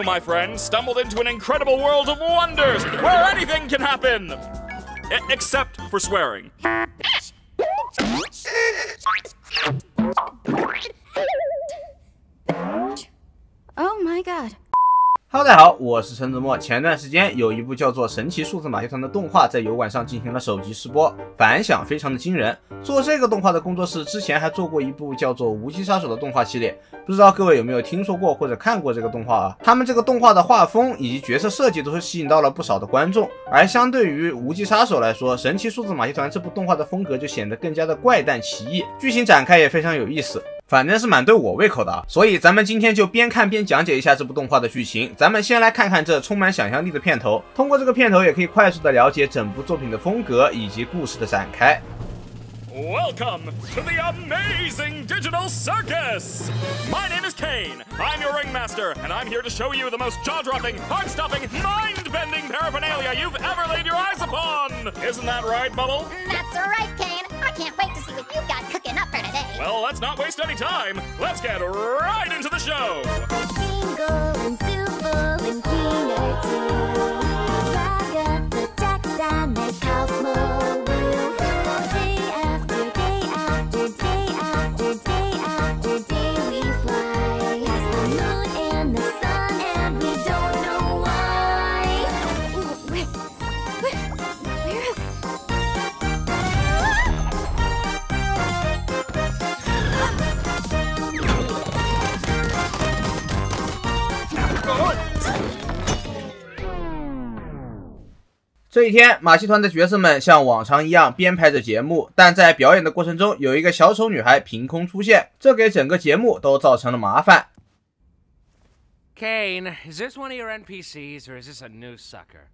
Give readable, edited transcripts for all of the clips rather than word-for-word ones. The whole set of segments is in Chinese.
my friend, stumbled into an incredible world of wonders where anything can happen! Except for swearing. Oh my god. Hello， 大家好，我是陈子墨。前段时间有一部叫做《神奇数字马戏团》的动画在油管上进行了首集试播，反响非常的惊人。做这个动画的工作室之前还做过一部叫做《无极杀手》的动画系列，不知道各位有没有听说过或者看过这个动画啊？他们这个动画的画风以及角色设计都是吸引到了不少的观众，而相对于《无极杀手》来说，《神奇数字马戏团》这部动画的风格就显得更加的怪诞奇异，剧情展开也非常有意思。反正是蛮对我胃口的啊，所以咱们今天就边看边讲解一下这部动画的剧情。咱们先来看看这充满想象力的片头，通过这个片头也可以快速的了解整部作品的风格以及故事的展开。Welcome to the amazing digital circus! My name is Kane. I'm your ringmaster, and I'm here to show you the most jaw-dropping, heart-stopping, mind-bending paraphernalia you've ever laid your eyes upon! Isn't that right, Bubble? That's right, Kane. I can't wait to see what you've got cooking up for today. Well, let's not waste any time. Let's get right into the show! Jingle and Zoofle and Keener too. Raga, the Jack and the Cowmo.这一天，马戏团的角色们像往常一样编排着节目，但在表演的过程中，有一个小丑女孩凭空出现，这给整个节目都造成了麻烦。Kane, is this one of your NPCs or is this a new sucker?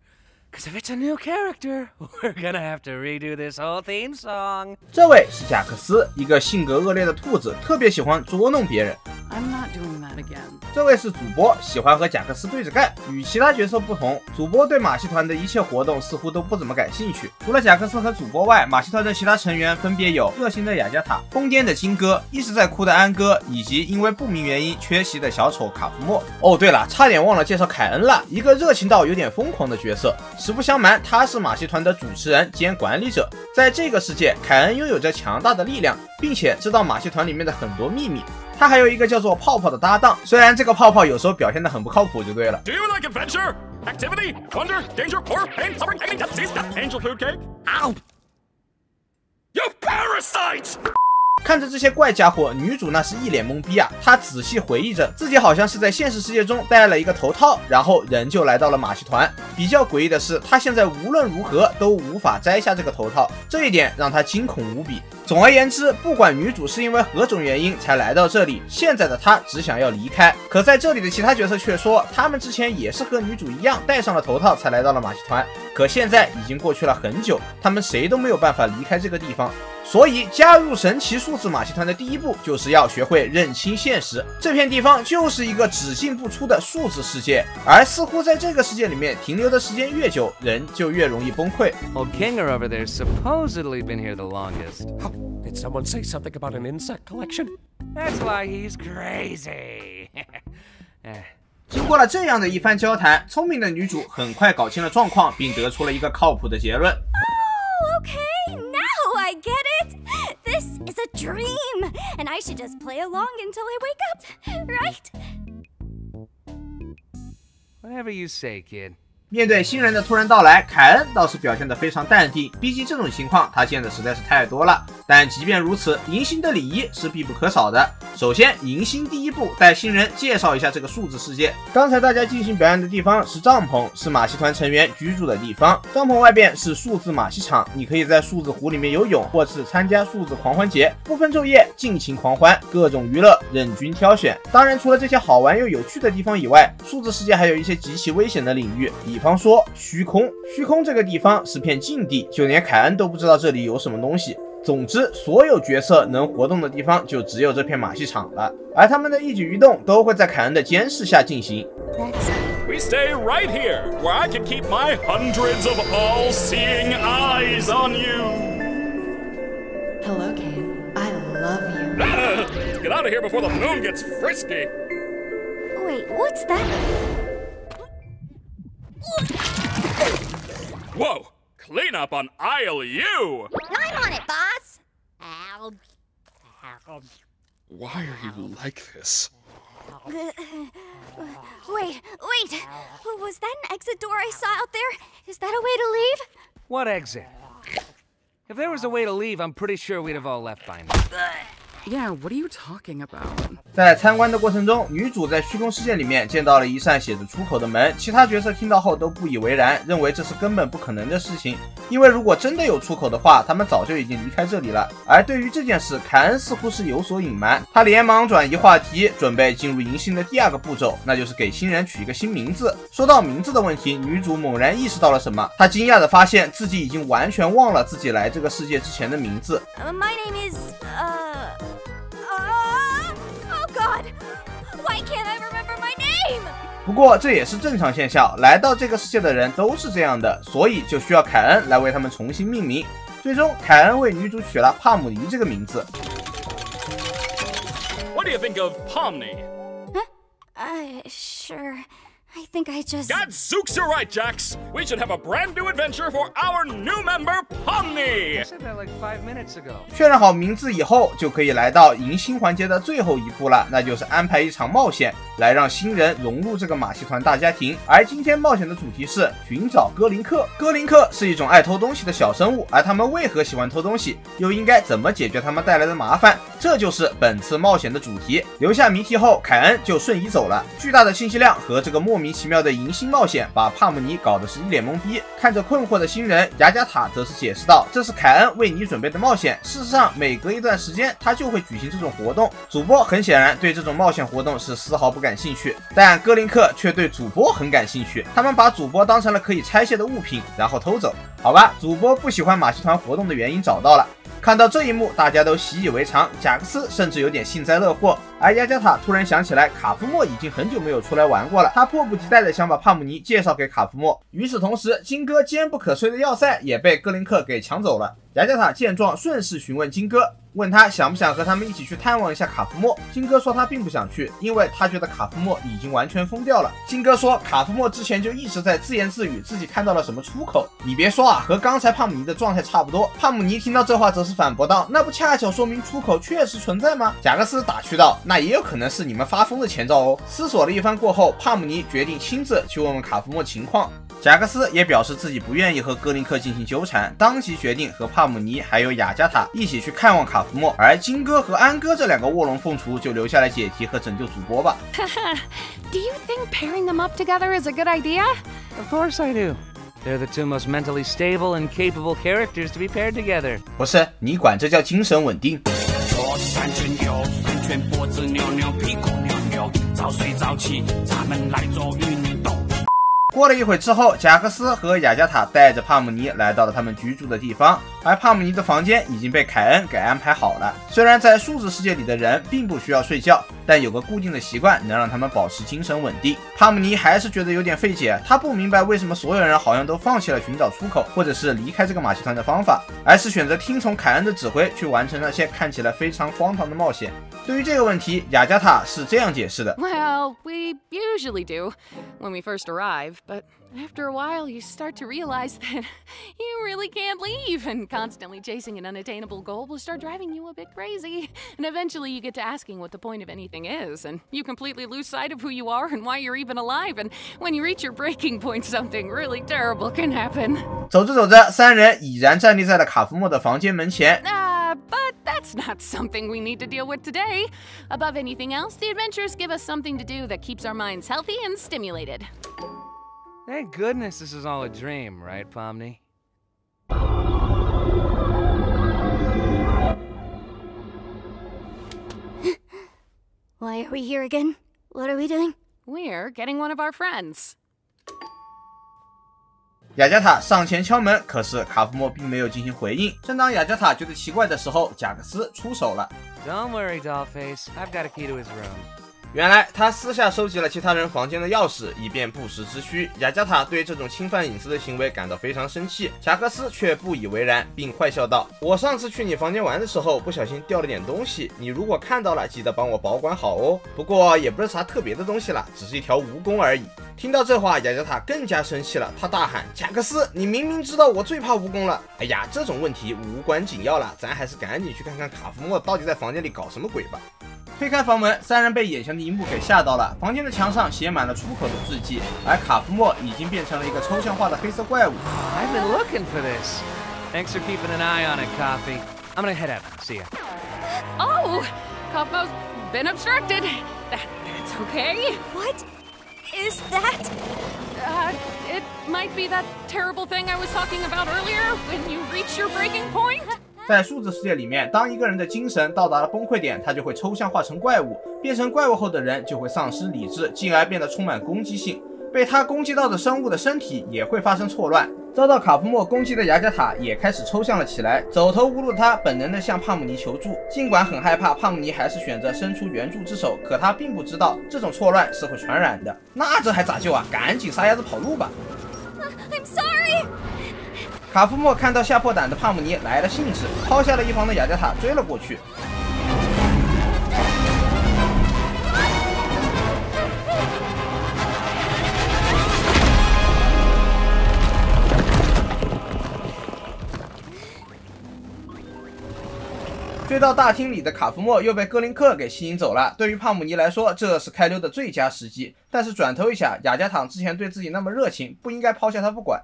Because if it's a new character, we're gonna have to redo this whole theme song. 这位是贾克斯，一个性格恶劣的兔子，特别喜欢捉弄别人。I'm not doing that again. 这位是主播，喜欢和贾克斯对着干。与其他角色不同，主播对马戏团的一切活动似乎都不怎么感兴趣。除了贾克斯和主播外，马戏团的其他成员分别有热心的雅加塔、疯癫的金哥、一直在哭的安哥，以及因为不明原因缺席的小丑卡夫莫。哦，对了，差点忘了介绍凯恩了，一个热情到有点疯狂的角色。实不相瞒，他是马戏团的主持人兼管理者。在这个世界，凯恩拥有着强大的力量，并且知道马戏团里面的很多秘密。他还有一个叫做泡泡的搭档，虽然这个泡泡有时候表现得很不靠谱就对了。 Do you like adventure, activity, wonder, danger, horror, pain, suffering, agony, death, disease, death, angel food cake? Ow! You parasite! 看着这些怪家伙，女主那是一脸懵逼啊！她仔细回忆着，自己好像是在现实世界中戴了一个头套，然后人就来到了马戏团。比较诡异的是，她现在无论如何都无法摘下这个头套，这一点让她惊恐无比。总而言之，不管女主是因为何种原因才来到这里，现在的她只想要离开。可在这里的其他角色却说，他们之前也是和女主一样戴上了头套才来到了马戏团，可现在已经过去了很久，他们谁都没有办法离开这个地方。所以加入神奇数字马戏团的第一步就是要学会认清现实，这片地方就是一个只进不出的数字世界，而似乎在这个世界里面停留的时间越久，人就越容易崩溃。 Old Kinger over there's supposedly been here the longest. Oh, did someone say something about an insect collection? That's why he's crazy. 经过了这样的一番交谈，聪明的女主很快搞清了状况，并得出了一个靠谱的结论。 Oh, okay, now I get it. This is a dream, and I should just play along until I wake up, right? Whatever you say, kid. 面对新人的突然到来，凯恩倒是表现得非常淡定，毕竟这种情况他见的实在是太多了。但即便如此，迎新的礼仪是必不可少的。首先，迎新第一步，带新人介绍一下这个数字世界。刚才大家进行表演的地方是帐篷，是马戏团成员居住的地方。帐篷外边是数字马戏场，你可以在数字湖里面游泳，或是参加数字狂欢节，不分昼夜，尽情狂欢，各种娱乐任君挑选。当然，除了这些好玩又有趣的地方以外，数字世界还有一些极其危险的领域，比方说虚空。虚空这个地方是片禁地，就连凯恩都不知道这里有什么东西。总之，所有角色能活动的地方就只有这片马戏场了，而他们的一举一动都会在凯恩的监视下进行。We stay right here, where I can keep my hundreds of all-seeing eyes on you. Hello, Kane. I love you. Let's get out of here before the moon gets frisky. Wait, what's that? Whoa! Clean up on aisle U! I'm on it, boss. Why are you like this? Wait. Was that an exit door I saw out there? Is that a way to leave? What exit? If there was a way to leave, I'm pretty sure we'd have all left by now. Yeah, what are you talking about? 在参观的过程中，女主在虚空世界里面见到了一扇写着出口的门，其他角色听到后都不以为然，认为这是根本不可能的事情，因为如果真的有出口的话，他们早就已经离开这里了。而对于这件事，凯恩似乎是有所隐瞒，他连忙转移话题，准备进入迎新的第二个步骤，那就是给新人取一个新名字。说到名字的问题，女主猛然意识到了什么，她惊讶地发现自己已经完全忘了自己来这个世界之前的名字。My name is oh God! Why can't I remember my name? 不过这也是正常现象，来到这个世界的人都是这样的，所以就需要凯恩来为他们重新命名。最终，凯恩为女主取了帕姆尼这个名字。What do you think of Pomni? Sure. I think I just... Gadzooks, you're right, Jax! We should have a brand new adventure for our new member, Pomni! I said that like 5 minutes ago. 确认好名字以后，就可以来到迎新环节的最后一步了，那就是安排一场冒险，来让新人融入这个马戏团大家庭。而今天冒险的主题是寻找哥林克。哥林克是一种爱偷东西的小生物，而他们为何喜欢偷东西，又应该怎么解决他们带来的麻烦，这就是本次冒险的主题。留下谜题后，凯恩就瞬移走了。巨大的信息量和这个莫名其妙的迎新冒险，把帕姆尼搞得是一脸懵逼。看着困惑的新人，雅加塔则是解释道：“这是凯恩为你准备的冒险。事实上，每隔一段时间，他就会举行这种活动。主播很显然对这种冒险活动是丝毫不感兴趣，但哥林克却对主播很感兴趣。他们把主播当成了可以拆卸的物品，然后偷走。好吧，主播不喜欢马戏团活动的原因找到了。”看到这一幕，大家都习以为常，贾克斯甚至有点幸灾乐祸。而雅加塔突然想起来，卡夫莫已经很久没有出来玩过了，他迫不及待地想把帕姆尼介绍给卡夫莫。与此同时，金哥坚不可摧的要塞也被哥林克给抢走了。雅加塔见状，顺势询问金哥，问他想不想和他们一起去探望一下卡夫莫。金哥说他并不想去，因为他觉得卡夫莫已经完全疯掉了。金哥说卡夫莫之前就一直在自言自语，自己看到了什么出口。你别说啊，和刚才帕姆尼的状态差不多。帕姆尼听到这话则是反驳道：“那不恰巧说明出口确实存在吗？”贾克斯打趣道：“那也有可能是你们发疯的前兆哦。”思索了一番过后，帕姆尼决定亲自去问问卡夫莫情况。贾克斯也表示自己不愿意和哥林克进行纠缠，当即决定和帕姆尼还有雅加塔一起去看望卡夫莫，而金哥和安哥这两个卧龙凤雏就留下来解题和拯救主播吧。Do you think pairing them up together is a good idea? Of course I do. They're the two most mentally stable and capable characters to be paired together. 不是，你管这叫精神稳定。左三圈右三圈，脖子扭扭，屁股扭扭，早睡早起，咱们来做运动。过了一会之后，贾克斯和雅加塔带着帕姆尼来到了他们居住的地方，而帕姆尼的房间已经被凯恩给安排好了。虽然在数字世界里的人并不需要睡觉，但有个固定的习惯能让他们保持精神稳定。帕姆尼还是觉得有点费解，他不明白为什么所有人好像都放弃了寻找出口或者是离开这个马戏团的方法，而是选择听从凯恩的指挥去完成那些看起来非常荒唐的冒险。对于这个问题，雅加塔是这样解释的 Well, we usually do when we first arrive, but after a while you start to realize that you really can't leave, and constantly chasing an unattainable goal will start driving you a bit crazy. And eventually you get to asking what the point of anything is, and you completely lose sight of who you are and why you're even alive, and when you reach your breaking point, something really terrible can happen. 走着走着，三人已然站立在了卡夫莫的房间门前。But that's not something we need to deal with today. Above anything else, the adventures give us something to do that keeps our minds healthy and stimulated. Thank goodness this is all a dream, right, Pomni? Why are we here again? What are we doing? We're getting one of our friends. 雅加塔上前敲门，可是卡夫莫并没有进行回应。正当雅加塔觉得奇怪的时候，贾克斯出手了。 Don't worry, Dollface. I've got a key to his room. 原来他私下收集了其他人房间的钥匙，以便不时之需。雅加塔对这种侵犯隐私的行为感到非常生气，贾克斯却不以为然，并坏笑道：“我上次去你房间玩的时候，不小心掉了点东西，你如果看到了，记得帮我保管好哦。不过也不是啥特别的东西啦，只是一条蜈蚣而已。”听到这话，雅加塔更加生气了，他大喊：“贾克斯，你明明知道我最怕蜈蚣了！哎呀，这种问题无关紧要了，咱还是赶紧去看看卡夫莫到底在房间里搞什么鬼吧。”推开房门，三人被眼前的一幕给吓到了。房间的墙上写满了出口的字迹，而卡夫莫已经变成了一个抽象化的黑色怪物。I've been looking for this. Thanks for keeping an eye on it, Coffee. I'm gonna head out. See ya. Oh, Kapo's been obstructed. That's okay. What is that? It might be that terrible thing I was talking about earlier when you reach your breaking point. 在数字世界里面，当一个人的精神到达了崩溃点，他就会抽象化成怪物。变成怪物后的人就会丧失理智，进而变得充满攻击性。被他攻击到的生物的身体也会发生错乱。遭到卡夫莫攻击的雅加塔也开始抽象了起来，走投无路的他本能地向帕姆尼求助。尽管很害怕，帕姆尼还是选择伸出援助之手。可他并不知道这种错乱是会传染的。那这还咋救啊？赶紧撒丫子跑路吧！ I'm sorry. 卡夫莫看到吓破胆的帕姆尼来了兴致，抛下了一旁的雅加塔追了过去。追到大厅里的卡夫莫又被格林克给吸引走了。对于帕姆尼来说，这是开溜的最佳时机。但是转头一想，雅加塔之前对自己那么热情，不应该抛下他不管。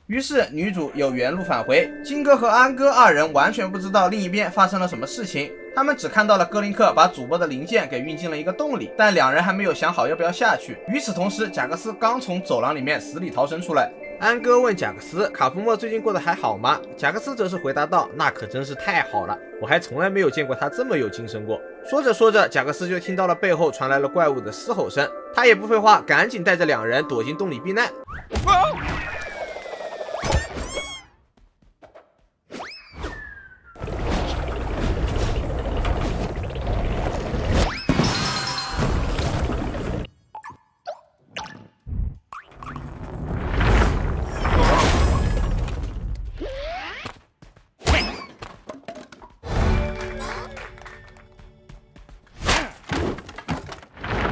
于是女主又原路返回，金哥和安哥二人完全不知道另一边发生了什么事情，他们只看到了格林克把主播的零件给运进了一个洞里，但两人还没有想好要不要下去。与此同时，贾克斯刚从走廊里面死里逃生出来。安哥问贾克斯：“卡夫莫最近过得还好吗？”贾克斯则是回答道：“那可真是太好了，我还从来没有见过他这么有精神过。”说着说着，贾克斯就听到了背后传来了怪物的嘶吼声，他也不废话，赶紧带着两人躲进洞里避难。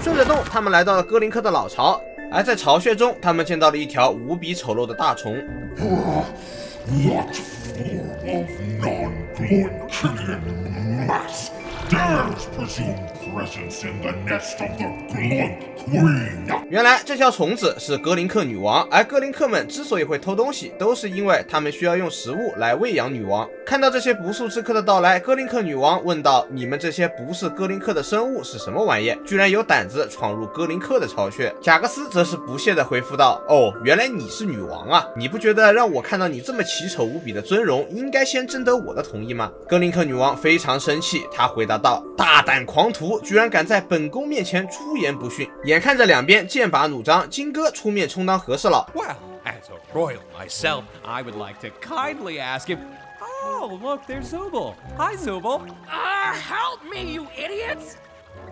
顺着洞，他们来到了格林克的老巢，而在巢穴中，他们见到了一条无比丑陋的大虫。What form of non-Gloinkillian mass dares presume presence in the nest of the Gloink Queen? 原来这条虫子是格林克女王，而格林克们之所以会偷东西，都是因为他们需要用食物来喂养女王。看到这些不速之客的到来，格林克女王问道：“你们这些不是格林克的生物是什么玩意？居然有胆子闯入格林克的巢穴？”贾克斯则是不屑地回复道：“哦，原来你是女王啊！你不觉得让我看到你这么奇丑无比的尊容，应该先征得我的同意吗？”格林克女王非常生气，她回答道：“大胆狂徒，居然敢在本宫面前出言不逊！”眼看着两边剑拔弩张，金哥出面充当和事佬。 Well, as a royal myself, I would like to kindly ask him. Oh, look, there's Zubul. Hi, Zubul. Help me, you idiots!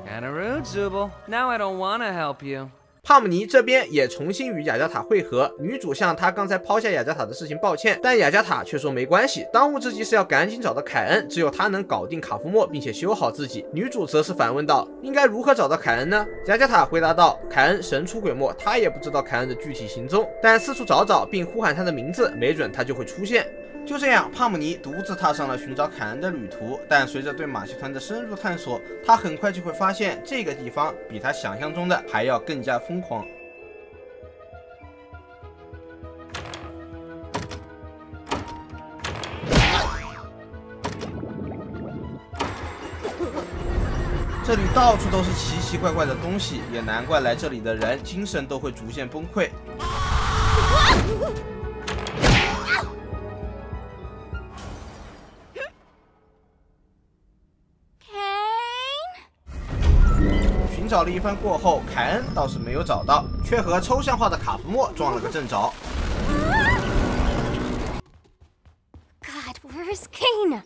Kinda rude, Zubul. Now I don't wanna help you. 帕姆尼这边也重新与雅加塔会合，女主向他刚才抛下雅加塔的事情抱歉，但雅加塔却说没关系，当务之急是要赶紧找到凯恩，只有他能搞定卡夫莫，并且修好自己。女主则是反问道：“应该如何找到凯恩呢？”雅加塔回答道：“凯恩神出鬼没，他也不知道凯恩的具体行踪，但四处找找并呼喊他的名字，没准他就会出现。”就这样，帕姆尼独自踏上了寻找凯恩的旅途。但随着对马戏团的深入探索，他很快就会发现这个地方比他想象中的还要更加疯狂。这里到处都是奇奇怪怪的东西，也难怪来这里的人精神都会逐渐崩溃。寻找了一番过后，凯恩倒是没有找到，却和抽象化的卡夫莫撞了个正着。God, where's Kane?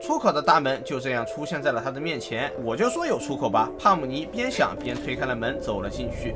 出口的大门就这样出现在了他的面前。我就说有出口吧，帕姆尼边想边推开了门，走了进去。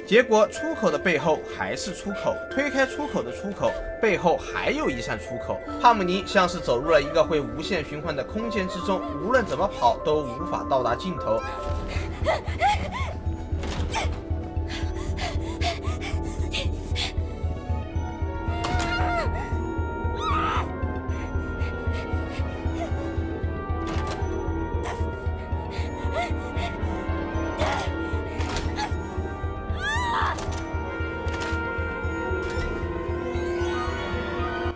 结果出口的背后还是出口，推开出口的出口，背后还有一扇出口。帕姆尼像是走入了一个会无限循环的空间之中，无论怎么跑都无法到达尽头。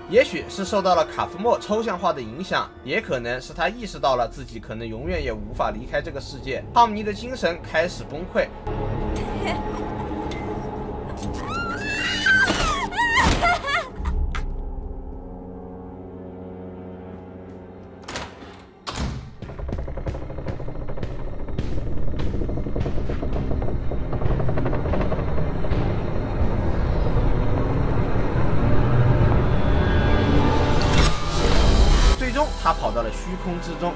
也许是受到了卡夫莫抽象化的影响，也可能是他意识到了自己可能永远也无法离开这个世界。帕姆尼的精神开始崩溃。他跑到了虚空之中。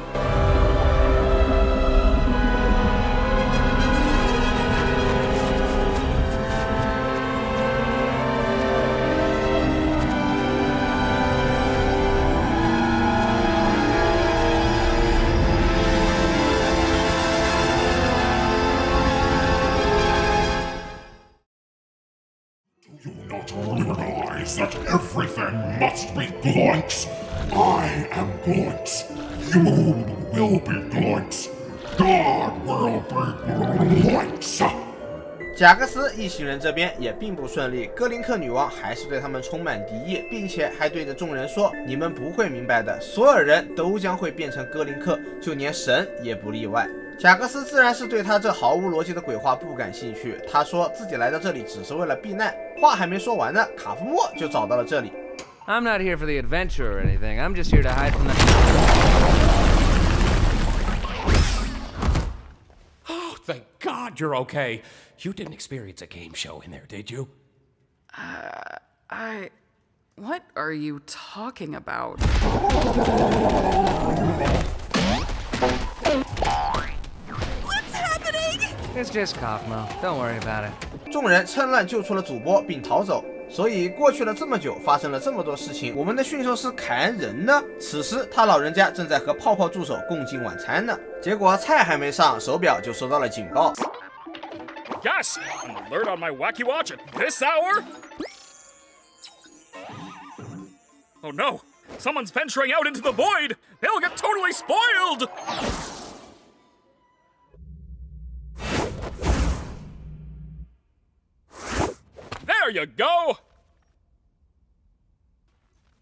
Do you not realize that everything must be Gloinks? I am Gloinks. You will be Gloinks. God will be Gloinks. 贾克斯一行人这边也并不顺利，哥林克女王还是对他们充满敌意，并且还对着众人说：“你们不会明白的，所有人都将会变成哥林克，就连神也不例外。”贾克斯自然是对他这毫无逻辑的鬼话不感兴趣，他说自己来到这里只是为了避难。话还没说完呢，卡夫莫就找到了这里。I'm not here for the adventure or anything. I'm just here to hide from the... Oh, thank God you're okay. You didn't experience a game show in there, did you? What are you talking about? What's happening? It's just Kaufmo. Don't worry about it. 众人趁乱救出了主播并逃走。所以过去了这么久，发生了这么多事情，我们的驯兽师凯恩人呢？此时他老人家正在和泡泡助手共进晚餐呢。结果菜还没上，手表就收到了警报。Yes! An alert on my wacky watch at this hour? Oh no! Someone's venturing out into the void! They'll get totally spoiled! There you go!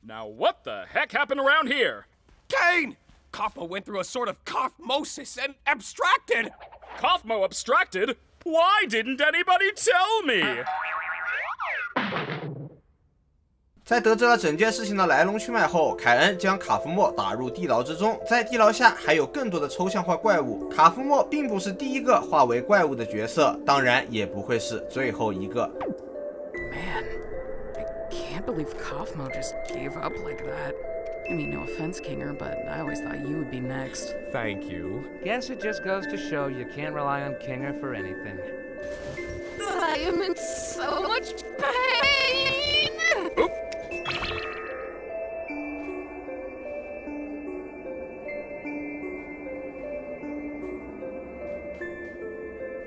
Now what the heck happened around here? Kane! Kaufmo went through a sort of Kaufmosis and abstracted! Kaufmo abstracted? Why didn't anybody tell me? 在得知了整件事情的来龙去脉后，凯恩将卡夫莫打入地牢之中，在地牢下还有更多的抽象化怪物。卡夫莫并不是第一个化为怪物的角色，当然也不会是最后一个。Man, I can't believe Kaufmo just gave up like that. I mean, no offense, Kinger, but I always thought you would be next. Thank you. Guess it just goes to show you can't rely on Kinger for anything. I am in so much pain! Oop.「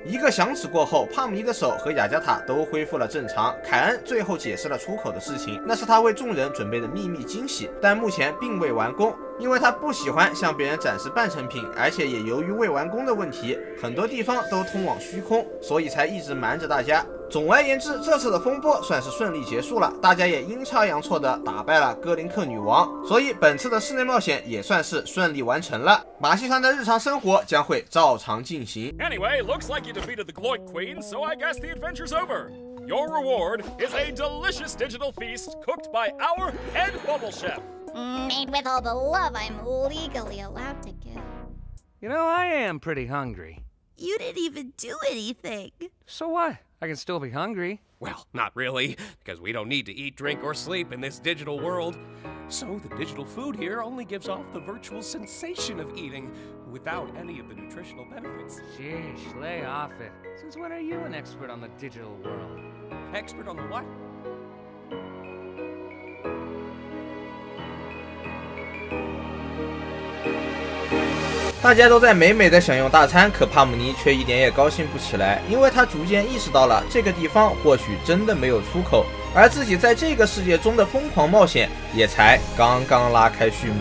一个响指过后，帕姆尼的手和雅加塔都恢复了正常。凯恩最后解释了出口的事情，那是他为众人准备的秘密惊喜，但目前并未完工。因为他不喜欢向别人展示半成品，而且也由于未完工的问题，很多地方都通往虚空，所以才一直瞒着大家。总而言之，这次的风波算是顺利结束了，大家也阴差阳错的打败了哥林克女王，所以本次的室内冒险也算是顺利完成了。马戏团的日常生活将会照常进行。 Anyway, looks like you defeated the Gloik Queen, so I guess the adventure's over. Your reward is a delicious digital feast cooked by our head bubble chef. Made with all the love I'm legally allowed to give. You know, I am pretty hungry. You didn't even do anything. So what? I can still be hungry. Well, not really, because we don't need to eat, drink, or sleep in this digital world. So the digital food here only gives off the virtual sensation of eating, without any of the nutritional benefits. Sheesh, lay off it. Since when are you an expert on the digital world? Expert on the what? 大家都在美美的享用大餐，可帕姆尼却一点也高兴不起来，因为他逐渐意识到了这个地方或许真的没有出口，而自己在这个世界中的疯狂冒险也才刚刚拉开序幕。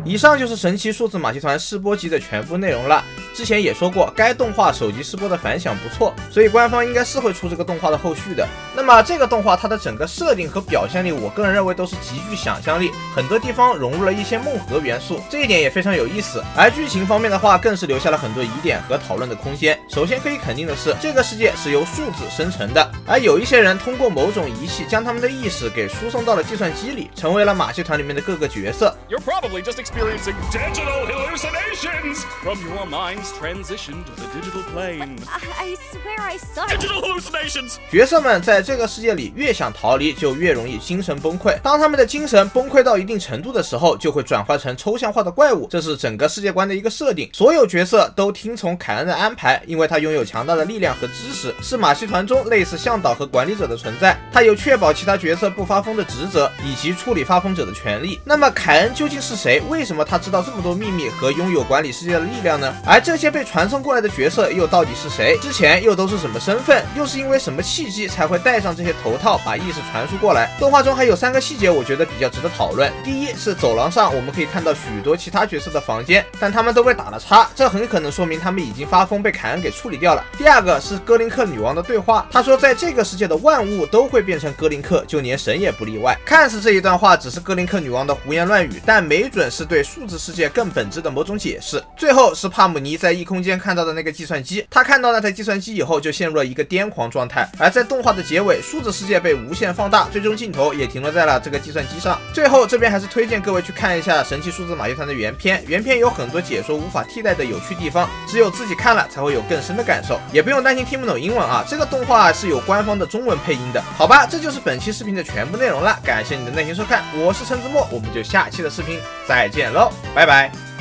以上就是神奇数字马戏团试播集的全部内容了。之前也说过，该动画手机试播的反响不错，所以官方应该是会出这个动画的后续的。那么这个动画它的整个设定和表现力，我个人认为都是极具想象力，很多地方融入了一些梦河元素，这一点也非常有意思。而剧情方面的话，更是留下了很多疑点和讨论的空间。首先可以肯定的是，这个世界是由数字生成的，而有一些人通过某种仪器将他们的意识给输送到了计算机里，成为了马戏团里面的各个角色。 You're probably just experiencing digital hallucinations from your mind's transition to the digital plane. I swear I saw it. Digital hallucinations! 角色们在这个世界里越想逃离，就越容易精神崩溃。当他们的精神崩溃到一定程度的时候，就会转化成抽象化的怪物。这是整个世界观的一个设定。所有角色都听从凯恩的安排，因为他拥有强大的力量和知识，是马戏团中类似向导和管理者的存在。他有确保其他角色不发疯的职责，以及处理发疯者的权利。那么凯恩究竟是谁？为什么他知道这么多秘密和拥有管理世界的力量呢？而这些被传送过来的角色又到底是谁？之前又都是什么身份？又是因为什么契机才会戴上这些头套，把意识传输过来？动画中还有3个细节，我觉得比较值得讨论。第一是走廊上我们可以看到许多其他角色的房间，但他们都被打了叉，这很可能说明他们已经发疯，被凯恩给处理掉了。第二个是哥林克女王的对话，她说在这个世界的万物都会变成哥林克，就连神也不例外。看似这一段话只是哥林克女王的胡言乱语，但没准是对数字世界更本质的某种解释。最后是帕姆尼在异空间看到的那个计算机，他看到那台计算机以后就陷入了一个癫狂状态。而在动画的结尾，数字世界被无限放大，最终镜头也停留在了这个计算机上。最后这边还是推荐各位去看一下神奇数字马戏团的原片，原片有很多解说无法替代的有趣地方，只有自己看了才会有更深的感受，也不用担心听不懂英文啊，这个动画是有官方的中文配音的。好吧，这就是本期视频的全部内容了，感谢你的耐心收看，我是陈子墨，我们就下期的视频再见喽，拜拜。